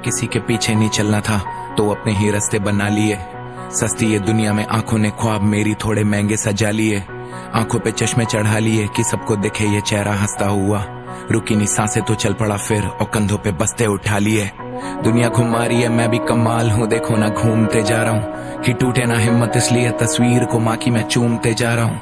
किसी के पीछे नहीं चलना था तो अपने ही रास्ते बना लिए। सस्ती ये दुनिया में आंखों ने ख्वाब मेरी थोड़े महंगे सजा लिए। आंखों पे चश्मे चढ़ा लिए कि सबको दिखे ये चेहरा हंसता हुआ। रुकी नहीं सांसें तो चल पड़ा फिर और कंधों पे बस्ते उठा लिए। दुनिया घुमा रही है मैं भी कमाल हूँ, देखो ना घूमते जा रहा हूँ कि टूटे ना हिम्मत इसलिए तस्वीर को माँ की मैं चूमते जा रहा हूँ।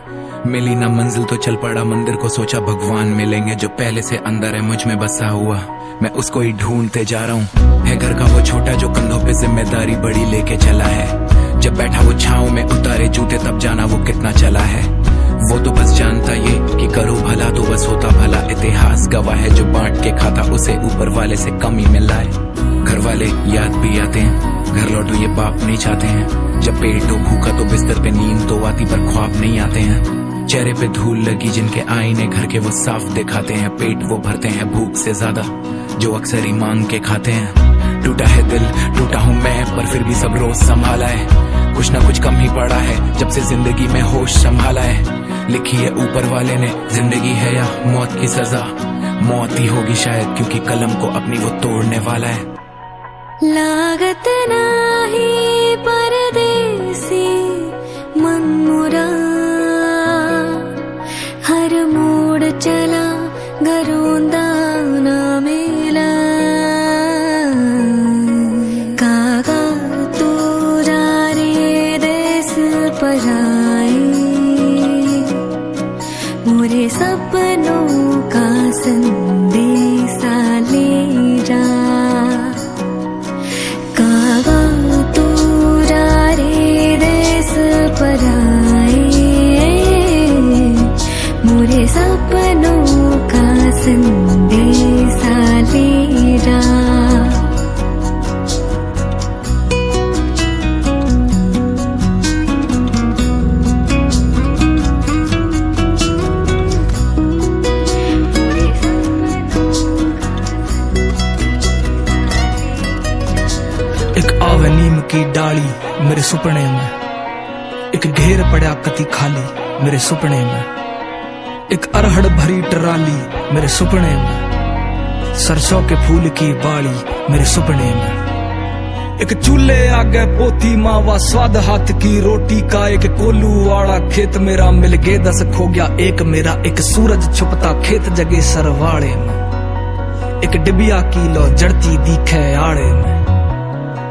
मिली ना मंजिल तो चल पड़ा मंदिर को, सोचा भगवान मिलेंगे जो पहले से अंदर है मुझ में बसा हुआ। मैं उसको ही ढूंढते जा रहा हूँ। है घर का वो छोटा जो कंधों पे जिम्मेदारी बड़ी लेके चला है। जब बैठा वो छाँव में उतारे जूते तब जाना वो कितना चला है। वो तो बस जानता ये कि करो भला तो बस होता भला। इतिहास गवाह है जो बांट के खाता उसे ऊपर वाले से कमी में लाए। घर वाले याद भी आते हैं, घर लौटो ये बाप नहीं चाहते हैं। जब पेट तो भूखा तो बिस्तर पे नींद तो आती पर ख्वाब नहीं आते हैं। चेहरे पे धूल लगी जिनके आईने घर के वो साफ दिखाते हैं। पेट वो भरते हैं भूख से ज्यादा जो अक्सर ही मांग के खाते हैं। टूटा है दिल टूटा हूँ मैं पर फिर भी सब रोज संभाला है। कुछ ना कुछ कम ही पड़ा है जब से जिंदगी में होश संभाला है। लिखी है ऊपर वाले ने जिंदगी है या मौत की सजा। मौत ही होगी शायद क्योंकि कलम को अपनी वो तोड़ने वाला है। लागत नाही परदेसी मन मुरा, हर मोड़ चला घरोंदा ना मिला। कागा तू जा रे देश पराई, मोरे सपनों का संदेशा ले जा। कागा तू जा रे देश पराई, मोरे सपनों का संदेशा ले जा। एक आवे नीम की डाली मेरे सुपने में, एक घेर पड़ा कति खाली मेरे सुपने में। एक अरहड़ भरी टराली मेरे सुपने में, सरसों के फूल की बाड़ी मेरे सुपने में। एक चूल्हे आगे पोती मावा स्वाद हाथ की रोटी का। एक कोल्लू वाला खेत मेरा मिल गए 10 खो गया एक मेरा। एक सूरज छुपता खेत जगे सरवाड़े में, एक डिबिया की लो जड़ती दिखे आड़े में।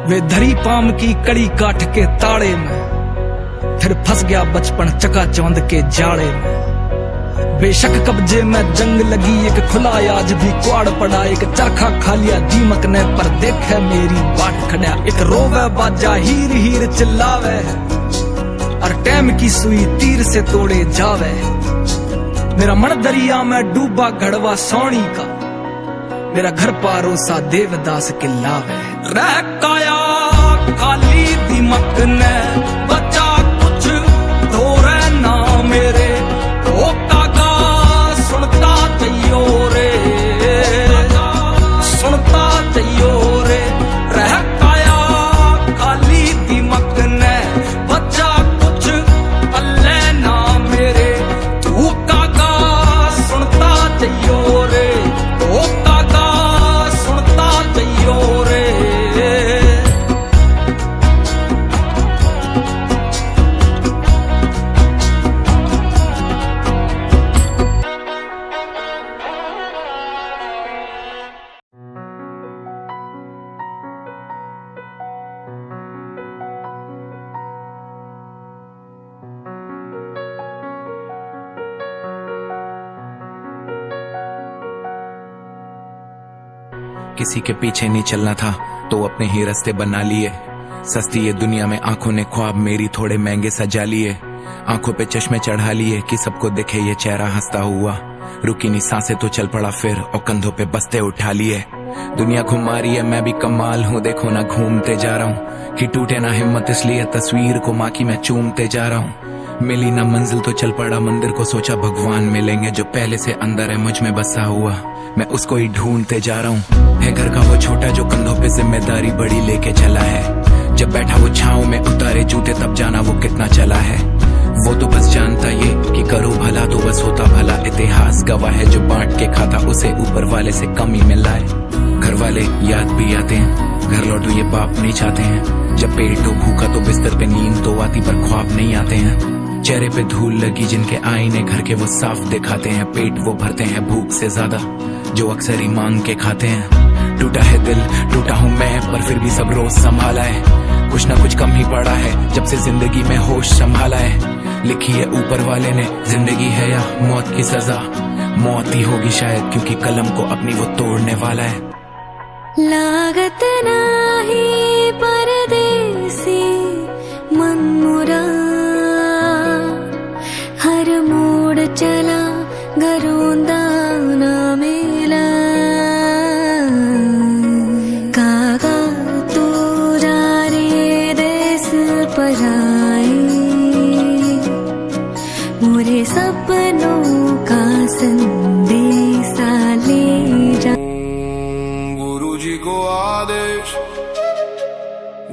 वे धरी पाम की कड़ी काट के ताड़े में, फिर फंस गया बचपन चकाचौंध के जाड़े में। बेशक कब्जे में जंग लगी एक खुला आज भी क्वाड़ पड़ा। एक चरखा खा लिया दीमक ने पर देखे मेरी बाट खड़ा। एक रोवे बाजा हीर हीर चिल्लावे और टैम की सुई तीर से तोड़े जावे। मेरा मन दरिया में डूबा घड़वा सोनी का, मेरा घर पारोसा देवदास किल्लावे। रह काया खाली दीमक ने बचा कुछ धोरे ना मेरे। ओ कागा सुनता तैयो रे, सुनता तैयो रे। रह काया खाली दीमक ने बचा कुछ अल्ले ना मेरे। तू कागा सुनता तैयो रे, ओ कागा सुनता तैयो रे। किसी के पीछे नहीं चलना था तो अपने ही रास्ते बना लिए। सस्ती ये दुनिया में आंखों ने ख्वाब मेरी थोड़े महंगे सजा लिए। आंखों पे चश्मे चढ़ा लिए कि सबको दिखे ये चेहरा हंसता हुआ। रुकी नहीं सांसें तो चल पड़ा फिर और कंधों पे बस्ते उठा लिए। दुनिया घुमा रही है मैं भी कमाल हूँ, देखो ना घूमते जा रहा हूँ कि टूटे ना हिम्मत इसलिए तस्वीर को माँ की मैं चूमते जा रहा हूँ। मिली ना मंजिल तो चल पड़ा मंदिर को, सोचा भगवान मिलेंगे जो पहले से अंदर है मुझ में बसा हुआ। मैं उसको ही ढूंढते जा रहा हूँ। है घर का वो छोटा जो कंधों पे जिम्मेदारी बड़ी लेके चला है। जब बैठा वो छाँव में उतारे जूते तब जाना वो कितना चला है। वो तो बस जानता ये कि करो भला तो बस होता भला। इतिहास गवाह है जो बांट के खाता उसे ऊपर वाले से कमी में लाए। घर वाले याद भी आते हैं, घर लौटो ये बाप नहीं चाहते हैं। जब पेट हो भूखा तो बिस्तर पे नींद तो आती पर ख्वाब नहीं आते हैं। चेहरे पे धूल लगी जिनके आईने घर के वो साफ दिखाते हैं। पेट वो भरते हैं भूख से ज्यादा जो अक्सर ही मांग के खाते हैं। टूटा है दिल टूटा हूँ मैं पर फिर भी सब रोज संभाला है। कुछ ना कुछ कम ही पड़ा है जब से जिंदगी में होश संभाला है। लिखी है ऊपर वाले ने जिंदगी है या मौत की सजा, मौत ही होगी शायद क्योंकि कलम को अपनी वो तोड़ने वाला है। लागत नाही परदेसी मन मुरा, हर मोड़ चला घरोंदा ना मिला। कागा तू जा रे देश पराई, मोरे सपनों का संदेशा ले जा। गुरु जी को आदेश,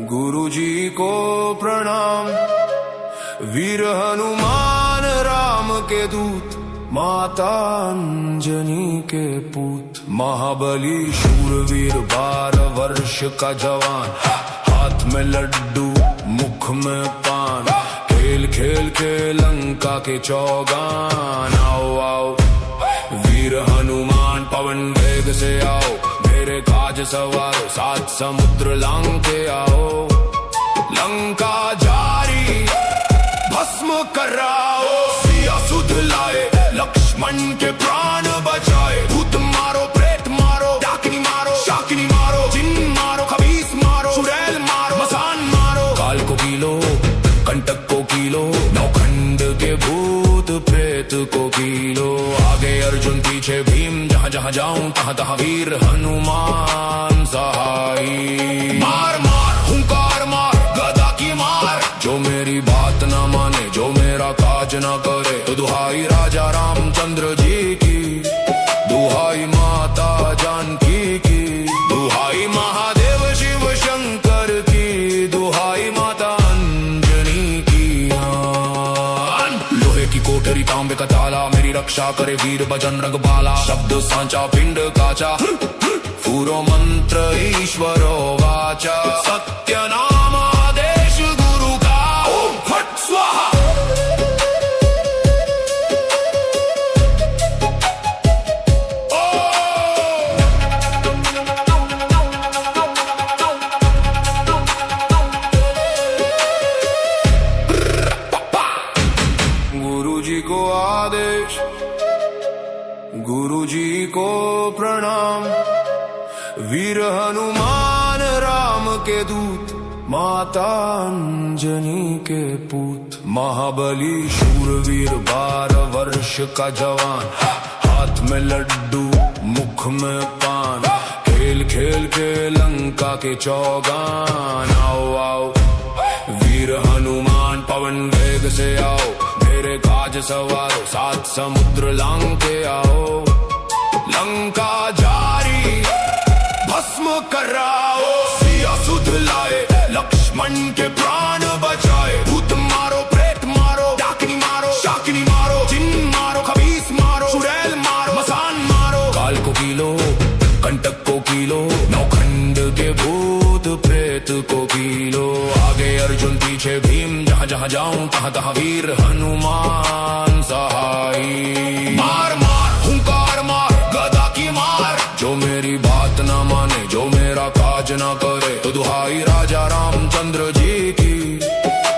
गुरु जी को प्रणाम। वीर हनुमान राम के दूत, माता अंजनी के पूत। महाबली शूरवीर 12 वर्ष का जवान, हाथ में लड्डू मुख में पान। खेल खेल के लंका के चौगान। आओ आओ वीर हनुमान पवन वेग से आओ, मेरे काज सवारो 7 समुद्र लांग के आओ। लंका जारी भस्म कराओ, सिया सुध लाए लक्ष्मण के प्राण बचाए। भूत मारो प्रेत मारो डाकिनी मारो शाकिनी मारो, जिन मारो खबीस मारो चुड़ैल मारो मसान मारो। काल को कीलो कंटक को कीलो, नौखंड के भूत प्रेत को कीलो। आगे अर्जुन पीछे भीम, जहाँ जहाँ जाऊं तहाँ तहाँ वीर हनुमान सहाई। मार मार हुंकार मार गदा की मार, जो मेरी बात ना माने जो मेरा काज ना करे। तो दुहाई राजा रामचंद्र जी की, दुहाई माता जानकी की, दुहाई महादेव शिव शंकर की, दुहाई माता अंजनी की। लोहे की कोठरी तांबे का ताला, मेरी रक्षा करे वीर बजरंग बाला। शब्द सांचा पिंड काचा, पूरो मंत्र ईश्वरो वाचा। सत्य नाम आदेश गुरु का, ओम फट स्वाहा। गुरु जी को आदेश, गुरु जी को प्रणाम। वीर हनुमान राम के दूत, माता अंजनी के पूत। महाबली शूरवीर 12 वर्ष का जवान, हाथ में लड्डू मुख में पान। खेल खेल के लंका के चौगान। आओ आओ वीर हनुमान पवन वेग से आओ, मेरे काज सवारो 7 समुद्र लांग के आओ। लंका जारी भस्म कराओ, सिया सुध लाए लक्ष्मण के प्राण बचाए। भूत मारो प्रेत मारो डाकिनी मारो शाकिनी मारो, जिन मारो खबीस मारो चुड़ैल मारो मसान मारो। काल को कीलो कंटक को कीलो, नौखंड के भूत प्रेत को कीलो। आगे अर्जुन पीछे भीम, जहाँ जहाँ जाऊं तहाँ तहाँ वीर हनुमान सहाई। मार मार हुंकार मार गदा की मार, जो मेरी बात ना माने जो मेरा काज ना करे। तो दुहाई राजा रामचंद्र जी की,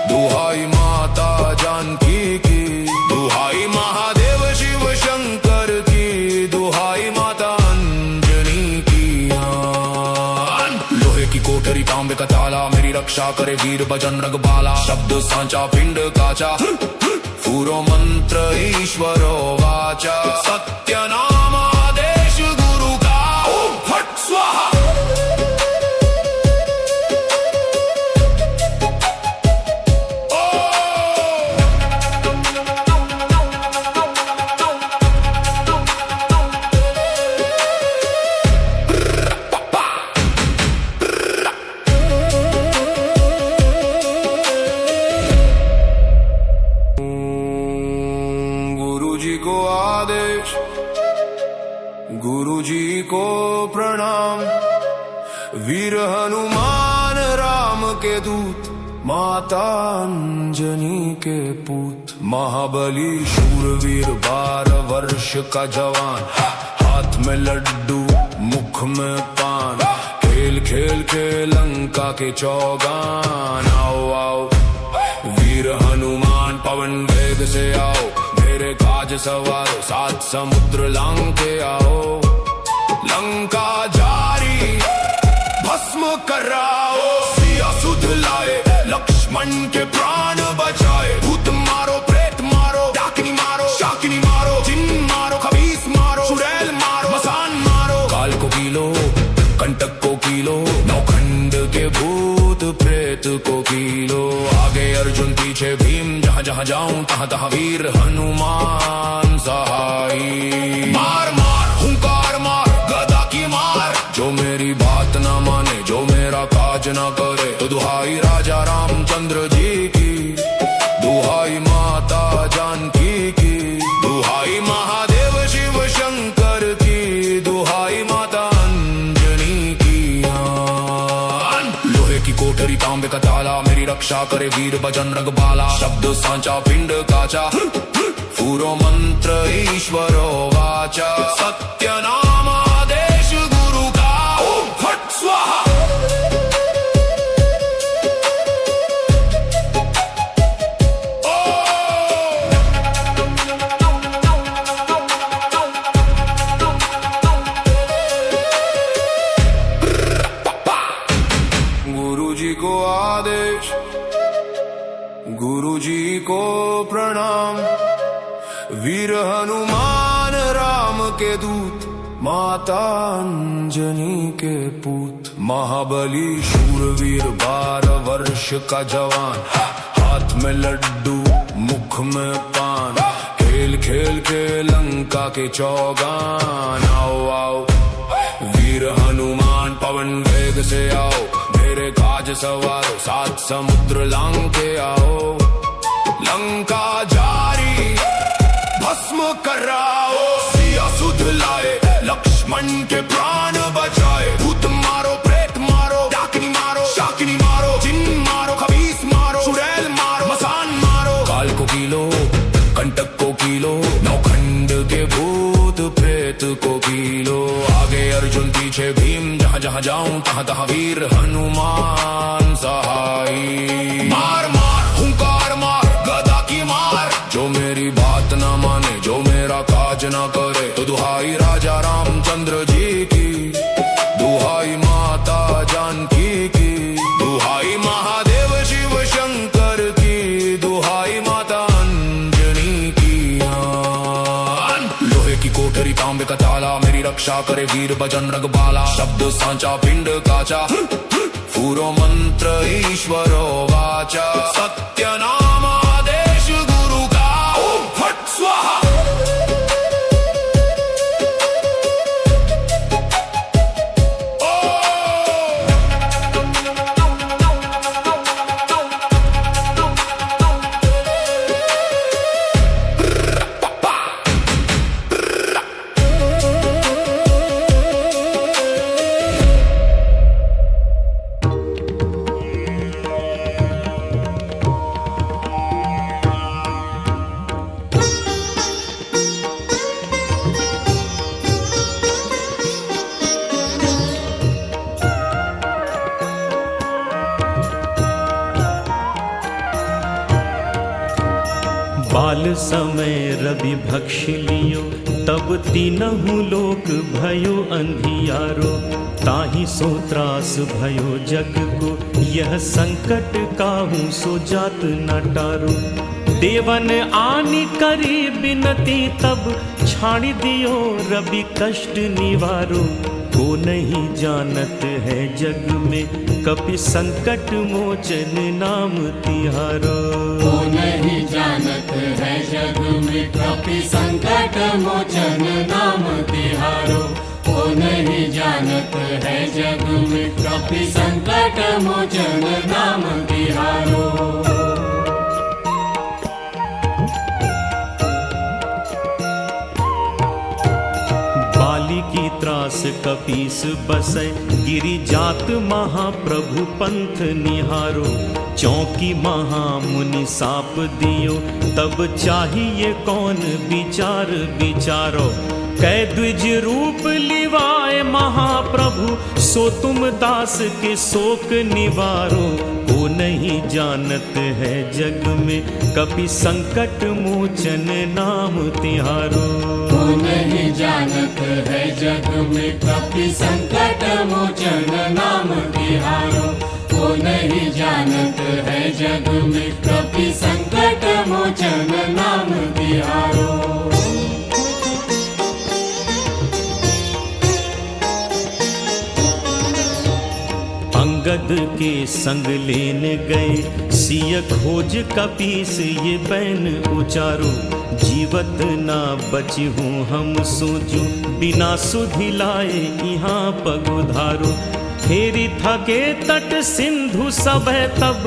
दुहाई माता जानकी की, दुहाई महादेव शिव शंकर की, दुहाई माता अंजनी की। लोहे की कोठरी तांबे का ताला, मेरी रक्षा करे वीर बजरंग बाला। शब्द सांचा पिंड काचा, पूरो मंत्र ईश्वरो वाचा। सत्य नाम आदेश गुरु का, ओम फट स्वाहा। गुरु जी को आदेश, वीर हनुमान राम के दूत, माता अंजनी के पूत। महाबली शूरवीर 12 वर्ष का जवान, हाथ में लड्डू मुख में पान। खेल खेल के लंका के चौगान। आओ आओ वीर हनुमान पवन वेग से आओ, मेरे काज सवारो 7 समुद्र लांग के आओ। लंका जारी भस्म कराओ, सिया सुध लाए लक्ष्मण के प्राण बचाए। भूत मारो प्रेत मारो, डाकिनी मारो शाकिनी मारो, जिन मारो खबीस मारो, चुड़ैल मारो मसान मारो। काल को कीलो कंटक को कीलो, नौखंड के भूत प्रेत को कीलो। आगे अर्जुन पीछे भीम, जहाँ जहाँ जाऊं तहाँ तहाँ वीर हनुमान सहाई। मार मार हुंकार मार गदा की मार, जो मेरी बात ना माने जो मेरा काज ना करे। तो दुहाई राजा रामचंद्र जी की, दुहाई माता जानकी की, दुहाई महादेव शिव शंकर की, दुहाई माता अंजनी की। लोहे की कोठरी तांबे का ताला, मेरी रक्षा करे वीर बजरंग बाला। शब्द सांचा पिंड काचा, पूरो मंत्र ईश्वरो वाचा। सत्य नाम आदेश गुरु का, ओम फट स्वाहा। गुरु जी को आदेश, गुरु जी को प्रणाम। वीर हनुमान राम के दूत, माता अंजनी के पूत। महाबली शूरवीर 12 वर्ष का जवान, हाथ में लड्डू मुख में पान। खेल खेल के लंका के चौगान। आओ आओ वीर हनुमान पवन वेग से आओ, मेरे काज सवारो 7 समुद्र लांग के आओ। लंका जारी भस्म कराओ, सिया सुध लाए लक्ष्मण के प्राण बचाए। भूत मारो प्रेत मारो, डाकिनी मारो शाकिनी मारो, जिन मारो खबीस मारो, चुड़ैल मारो मसान मारो। काल को कीलो कंटक को कीलो, नौखंड के भूत प्रेत को कीलो। आगे अर्जुन पीछे भीम, जहाँ जहाँ जाऊं तहाँ तहाँ वीर हनुमान सहाई। मार मार हुंकार मार गदा की मार, जो मेरी बात ना माने जो मेरा काज ना करे। तो दुहाई राजा रामचंद्र जी की, दुहाई माता जानकी की, दुहाई महादेव शिव शंकर की, दुहाई माता अंजनी की। लोहे की कोठरी तांबे का ताला, मेरी रक्षा करे वीर बजरंग बाला। शब्द सांचा पिंड काचा, पूरो मंत्र ईश्वरो वाचा। सत्य नाम आदेश गुरु का, ओम फट स्वाहा। बाल समय रवि भक्ष लियो, तब तीनहु लोक भयो अंधियारो। ताहि सो त्रास भयो जग को, यह संकट काहू सो जात न टारो। देवन आनि करी बिनती, तब छाड़ दियो रवि कष्ट निवारो। को नहीं जानत है जग में, कपि संकट मोचन नाम तिहारो। को नहीं जानत है जग में, कपि संकट मोचन नाम तिहारो। को नहीं जानत है जग में, कपि संकट मोचन नाम तिहारो। बाली की त्रास कपीस बसै गिरि जात महाप्रभु पंथ निहारो चौकी महामुनि साप दियो तब चाहिए कौन विचार विचारो कै द्विज रूप लिवाए महाप्रभु सो तुम दास के शोक निवारो को नहीं जानत है जग में कपि संकट मोचन नाम तिहारो को नहीं जानत है जग में कपि संकट मोचन नाम तिहारो को नहीं जानत है जग में कपि संकट मोचन नाम तिहारो अंगद के संग लेने गए सिय खोज कपीस ये बैन उचारो जीवत ना बची हूँ हम सोचू बिना सुधि लाए यहाँ पग उधारो फेरी थके तट सिंधु सब तब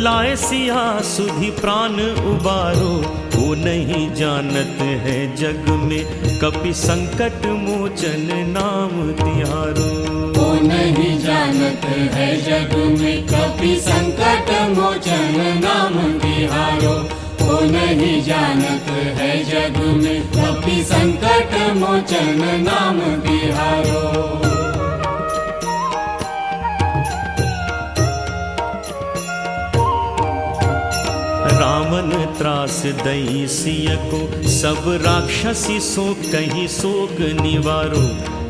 लाए सिया सुधि प्राण उबारो वो नहीं जानत है जग में कपि संकट मोचन नाम तिहारो को नहीं जानत है जग में कपि संकट मोचन नाम तिहारो को नहीं जानत है जग में कपि संकट मोचन नाम तिहारो रामन त्रास दई सिय को सब राक्षसी सो कही शोक निवारो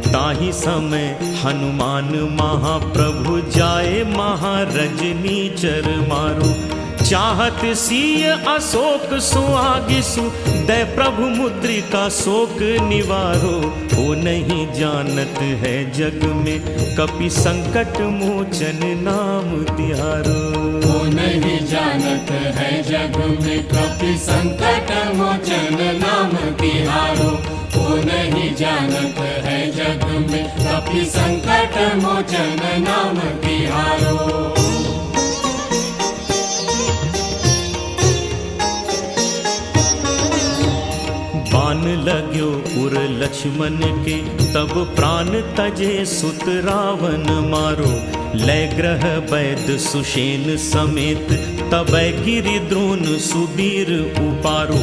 ताहि समय हनुमान महाप्रभु जाए महारजनी चर मारो चाहत सिय अशोक सुहागिसु दय प्रभु मुद्रिका शोक निवारो वो नहीं जानत है जग में कपि संकट मोचन नाम तिहारो को नहीं जानत है जग में कपि संकट मोचन नाम तिहारो को नहीं जानत है जग में कपि संकट मोचन नाम तिहारो बान लाग्यो उर लक्ष्मण के तब प्राण तजे सुत रावण मारो लय ग्रह वैद सुषेण समेत तब गिरि द्रोण सुबीर उपारो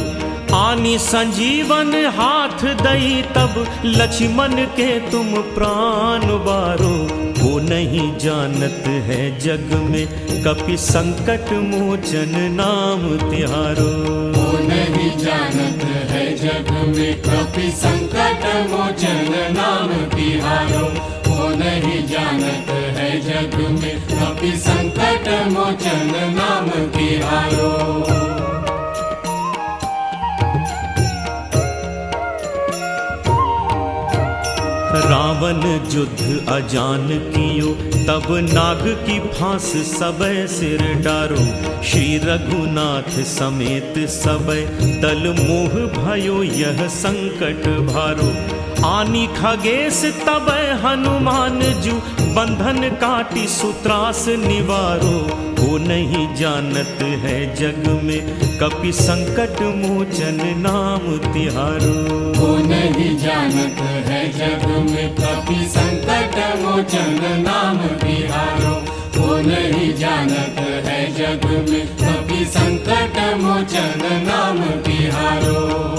आनी संजीवन हाथ दई तब लक्ष्मण के तुम प्राण बारो वो नहीं जानत है जग में कपि संकट मोचन नाम तिहारो को नहीं जानत है जग में कपि संकट मोचन नाम तिहारो को नहीं जानत है जग में कपि संकट मोचन नाम तिहारो रावण युद्ध अजान कियो तब नाग की फांस सबय सिर डारो श्री रघुनाथ समेत सबय दल मोह भयो यह संकट भारो आनी खगेश तब हनुमान जू बंधन काटी सुत्रास निवारो वो नहीं जानत है जग में कपि संकट मोचन नाम तिहारो को नहीं जानत है जग में कपि संकट मोचन नाम तिहारो को नहीं जानत है जग में कपि संकट मोचन नाम तिहारो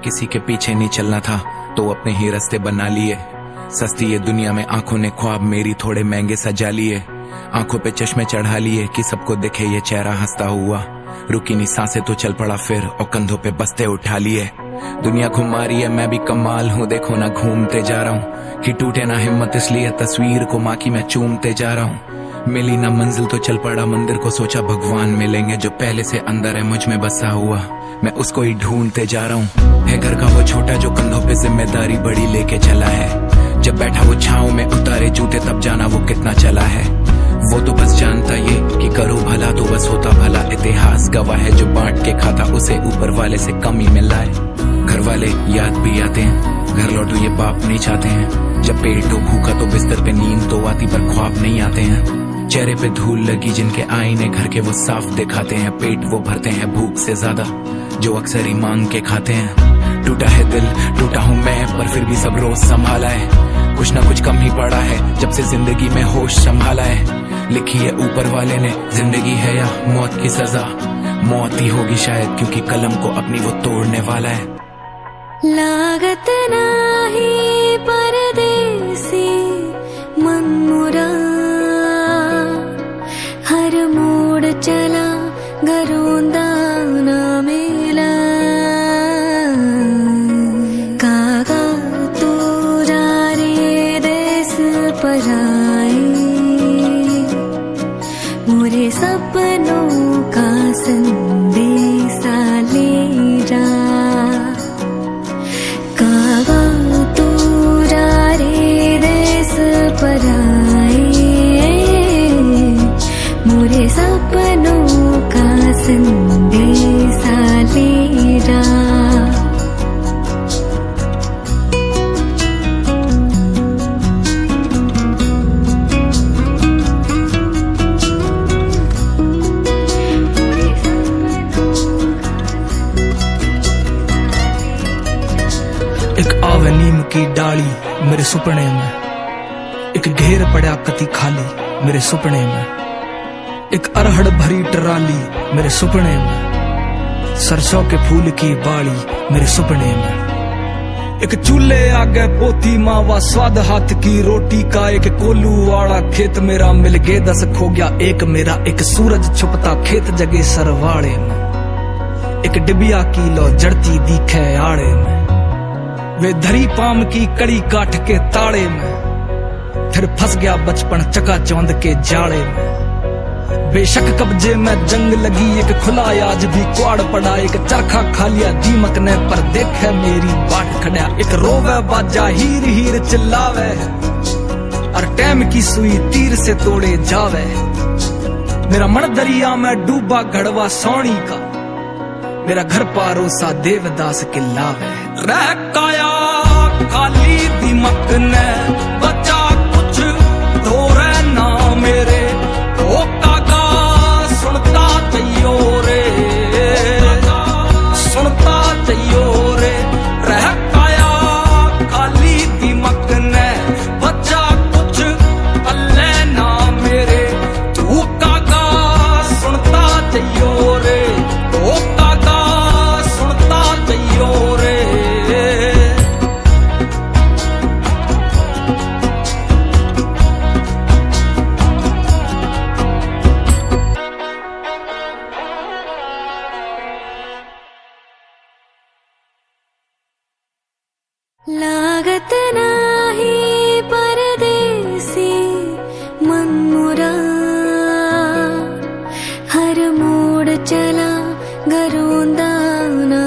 किसी के पीछे नहीं चलना था तो अपने ही रास्ते बना लिए सस्ती ये दुनिया में आंखों ने ख्वाब मेरी थोड़े महंगे सजा लिए आंखों पे चश्मे चढ़ा लिए कि सबको दिखे ये चेहरा हंसता हुआ रुकी नहीं सांसें तो चल पड़ा फिर और कंधों पे बस्ते उठा लिए दुनिया घुमा रही है मैं भी कमाल हूँ देखो ना घूमते जा रहा हूँ कि टूटे ना हिम्मत इसलिए तस्वीर को माँ की मैं चूमते जा रहा हूँ मिली ना मंजिल तो चल पड़ा मंदिर को सोचा भगवान मिलेंगे जो पहले से अंदर है मुझ में बसा हुआ मैं उसको ही ढूंढते जा रहा हूँ है घर का वो छोटा जो कंधों पे जिम्मेदारी बड़ी लेके चला है जब बैठा वो छाँव में उतारे जूते तब जाना वो कितना चला है वो तो बस जानता ये कि करो भला तो बस होता भला इतिहास गवाह है जो बांट के खाता उसे ऊपर वाले से कमी में लाए घर वाले याद भी आते हैं, घर लौटो ये बाप नहीं चाहते हैं। जब पेट हो भूखा तो बिस्तर पे नींद तो आती पर ख्वाब नहीं आते हैं। चेहरे पे धूल लगी जिनके आईने घर के वो साफ दिखाते हैं। पेट वो भरते हैं भूख से ज्यादा जो अक्सर ही मांग के खाते हैं। टूटा है दिल टूटा हूँ मैं पर फिर भी सब रोज संभाला है। कुछ ना कुछ कम ही पड़ा है जब से जिंदगी में होश संभाला है। लिखी है ऊपर वाले ने जिंदगी है या मौत की सजा, मौत ही होगी शायद क्योंकि कलम को अपनी वो तोड़ने वाला है। लागत नाही परदेसी मन मुरा, हर मोड़ चला गरोंदा ना मेला। कागा तू जा रे देश पराई, मोरे सपनों का संदेशा ले जा। कागा तू जा रे देश पराई, मोरे सपनों का संदेशा ले जा। एक आवे नीम की डाली मेरे सुपने में, एक घेर पड़ा कति खाली मेरे सुपने में। एक अरहड़ भरी टराली मेरे सुपने में, सरसों के फूल की बाड़ी मेरे सुपने में। एक चूल्हे आगे पोती मावा स्वाद हाथ की रोटी का। एक कोल्लू वाला खेत मेरा मिल गए 10 खो गया एक मेरा। एक सूरज छुपता खेत जगे सरवाड़े में, एक डिबिया की लो जड़ती दिखे आड़े में। वे धरी पाम की कड़ी काट के ताड़े में, फिर फंस गया बचपन चकाचौंध के जाड़े में। बेशक कब्जे में जंग लगी एक खुला आज भी क्वाड़ पड़ा। एक चरखा खा लिया दीमक ने पर देखे मेरी बाट खड़ा। एक रोवे बाजा हीर हीर चिल्लावे और टैम की सुई तीर से तोड़े जावे। मेरा मन दरिया में डूबा घड़वा सोनी का, मेरा घर पारोसा देवदास के लावे। रह काया खाली दीमक ने बचा कुछ धोरे ना मेरे। ओ काका सुनता चाहियो रे, सुनता चाहियो रे। रह काया खाली दीमक ने बचा कुछ पल्ले ना मेरे। तू काका सुनता चाहियो रे, ओ काका सुनता चाहियो रे। लागत नाही परदेसी मन मुरा, हर मोड़ चला गरोंदा ना